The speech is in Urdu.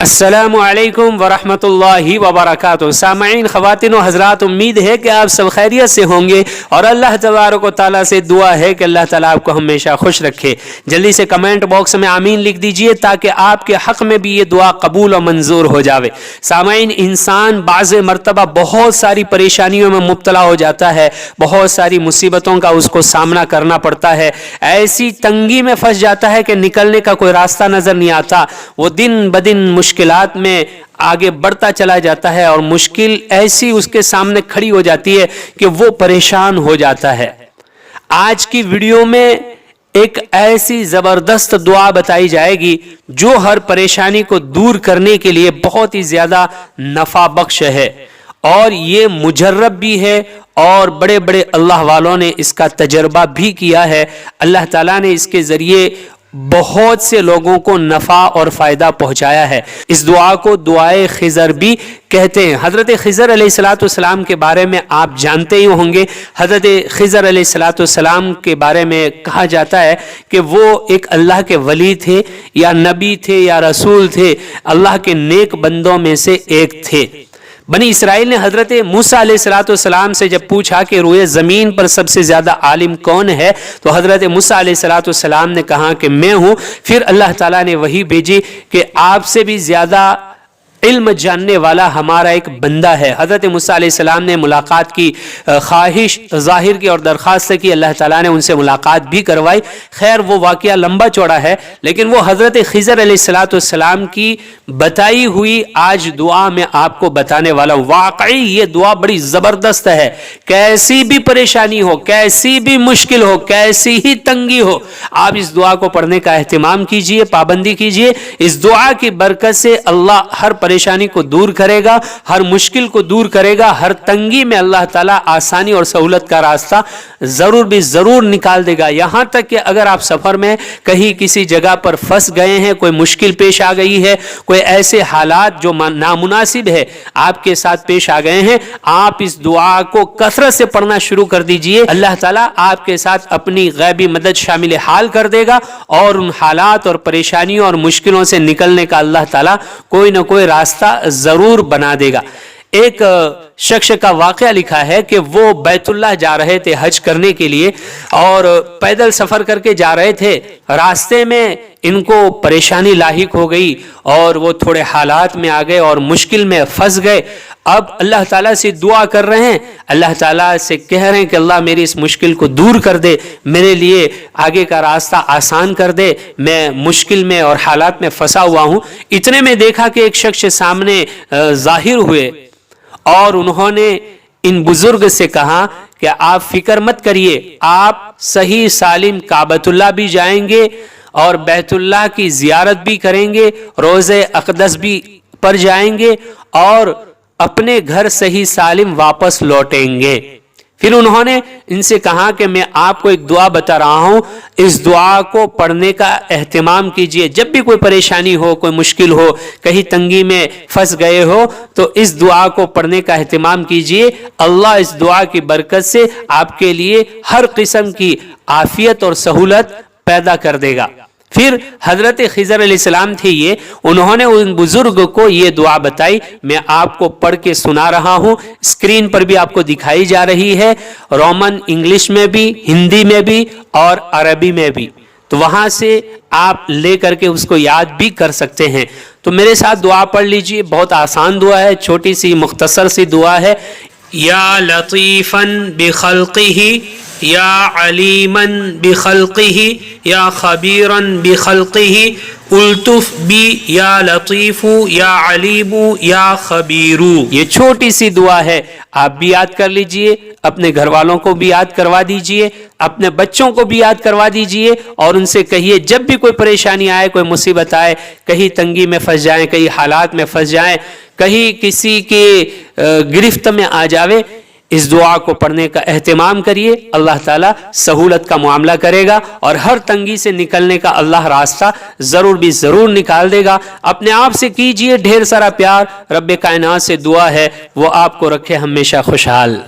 السلام علیکم ورحمۃ اللہ وبرکاتہ۔ سامعین، خواتین و حضرات، امید ہے کہ آپ سب خیریت سے ہوں گے اور اللہ تبارک و تعالیٰ سے دعا ہے کہ اللہ تعالیٰ آپ کو ہمیشہ خوش رکھے۔ جلدی سے کمنٹ باکس میں آمین لکھ دیجئے تاکہ آپ کے حق میں بھی یہ دعا قبول و منظور ہو جاوے۔ سامعین، انسان بعض مرتبہ بہت ساری پریشانیوں میں مبتلا ہو جاتا ہے، بہت ساری مصیبتوں کا اس کو سامنا کرنا پڑتا ہے، ایسی تنگی میں پھنس جاتا ہے کہ نکلنے کا کوئی راستہ نظر نہیں آتا۔ وہ دن بدن مشکلات میں آگے بڑھتا چلا جاتا ہے اور مشکل ایسی اس کے سامنے کھڑی ہو جاتی ہے کہ وہ پریشان ہو جاتا ہے۔ آج کی ویڈیو میں ایک ایسی زبردست دعا بتائی جائے گی جو ہر پریشانی کو دور کرنے کے لیے بہت ہی زیادہ نفع بخش ہے، اور یہ مجرب بھی ہے اور بڑے بڑے اللہ والوں نے اس کا تجربہ بھی کیا ہے۔ اللہ تعالیٰ نے اس کے ذریعے بہت سے لوگوں کو نفع اور فائدہ پہنچایا ہے۔ اس دعا کو دعائے خضر بھی کہتے ہیں۔ حضرت خضر علیہ السلام کے بارے میں آپ جانتے ہی ہوں گے۔ حضرت خضر علیہ السلام کے بارے میں کہا جاتا ہے کہ وہ ایک اللہ کے ولی تھے، یا نبی تھے، یا رسول تھے، اللہ کے نیک بندوں میں سے ایک تھے۔ بنی اسرائیل نے حضرت موسیٰ علیہ السلام سے جب پوچھا کہ روئے زمین پر سب سے زیادہ عالم کون ہے، تو حضرت موسیٰ علیہ السلام نے کہا کہ میں ہوں۔ پھر اللہ تعالیٰ نے وحی بھیجی کہ آپ سے بھی زیادہ علم جاننے والا ہمارا ایک بندہ ہے۔ حضرت موسیٰ علیہ السلام نے ملاقات کی خواہش ظاہر کی اور درخواست کی، اللہ تعالیٰ نے ان سے ملاقات بھی کروائی۔ خیر، وہ واقعہ لمبا چوڑا ہے، لیکن وہ حضرت خضر علیہ السلام کی بتائی ہوئی آج دعا میں آپ کو بتانے والا ہوں۔ واقعی یہ دعا بڑی زبردست ہے۔ کیسی بھی پریشانی ہو، کیسی بھی مشکل ہو، کیسی ہی تنگی ہو، آپ اس دعا کو پڑھنے کا اہتمام کیجئے، پابندی کیجئے۔ اس دعا کی برکت سے اللہ ہر پریشانی کو دور کرے گا، ہر مشکل کو دور کرے گا، ہر تنگی میں اللہ تعالیٰ آسانی اور سہولت کا راستہ ضرور نکال دے گا۔ یہاں تک کہ اگر آپ سفر میں کہیں کسی جگہ پر پھنس گئے ہیں، کوئی مشکل پیش آ گئی ہے، کوئی ایسے حالات جو نامناسب ہے آپ کے ساتھ پیش آ گئے ہیں، آپ اس دعا کو کثرت سے پڑھنا شروع کر دیجئے۔ اللہ تعالیٰ آپ کے ساتھ اپنی غیبی مدد شامل حال کر دے گا، اور ان حالات اور پریشانیوں اور مشکلوں سے نکلنے کا اللہ تعالیٰ کوئی نہ کوئی راستہ ضرور بنا دے گا۔ ایک شخص کا واقعہ لکھا ہے کہ وہ بیت اللہ جا رہے تھے حج کرنے کے لیے، اور پیدل سفر کر کے جا رہے تھے۔ راستے میں ان کو پریشانی لاحق ہو گئی اور وہ تھوڑے حالات میں آ گئے اور مشکل میں پھنس گئے۔ اب اللہ تعالیٰ سے دعا کر رہے ہیں، اللہ تعالیٰ سے کہہ رہے ہیں کہ اللہ میری اس مشکل کو دور کر دے، میرے لیے آگے کا راستہ آسان کر دے، میں مشکل میں اور حالات میں پھنسا ہوا ہوں۔ اتنے میں دیکھا کہ ایک شخص سامنے ظاہر ہوئے، اور انہوں نے ان بزرگ سے کہا کہ آپ فکر مت کریے، آپ صحیح سالم کعبۃ اللہ بھی جائیں گے اور بیت اللہ کی زیارت بھی کریں گے، روضہ اقدس بھی پر جائیں گے، اور اپنے گھر صحیح سالم واپس لوٹیں گے۔ پھر انہوں نے ان سے کہا کہ میں آپ کو ایک دعا بتا رہا ہوں، اس دعا کو پڑھنے کا اہتمام کیجئے۔ جب بھی کوئی پریشانی ہو، کوئی مشکل ہو، کہیں تنگی میں پھنس گئے ہو، تو اس دعا کو پڑھنے کا اہتمام کیجئے۔ اللہ اس دعا کی برکت سے آپ کے لیے ہر قسم کی عافیت اور سہولت پیدا کر دے گا۔ پھر حضرت خضر علیہ السلام تھے یہ، انہوں نے ان بزرگ کو یہ دعا بتائی، میں آپ کو پڑھ کے سنا رہا ہوں، اسکرین پر بھی آپ کو دکھائی جا رہی ہے، رومن انگلش میں بھی، ہندی میں بھی اور عربی میں بھی، تو وہاں سے آپ لے کر کے اس کو یاد بھی کر سکتے ہیں۔ تو میرے ساتھ دعا پڑھ لیجئے، بہت آسان دعا ہے، چھوٹی سی مختصر سی دعا ہے۔ یا لطیفا بخلقہ یا علیما بخلقہ یا خبیرا بخلقہ الطف بی یا لطیف یا علیم یا خبیر۔ یہ چھوٹی سی دعا ہے، آپ بھی یاد کر لیجئے، اپنے گھر والوں کو بھی یاد کروا دیجئے، اپنے بچوں کو بھی یاد کروا دیجئے، اور ان سے کہیے جب بھی کوئی پریشانی آئے، کوئی مصیبت آئے، کہیں تنگی میں پھنس جائیں، کہیں حالات میں پھنس جائیں، کہیں کسی کے گرفت میں آ جاوے، اس دعا کو پڑھنے کا اہتمام کریے۔ اللہ تعالیٰ سہولت کا معاملہ کرے گا، اور ہر تنگی سے نکلنے کا اللہ راستہ ضرور نکال دے گا۔ اپنے آپ سے کیجئے ڈھیر سارا پیار۔ رب کائنات سے دعا ہے وہ آپ کو رکھے ہمیشہ خوشحال۔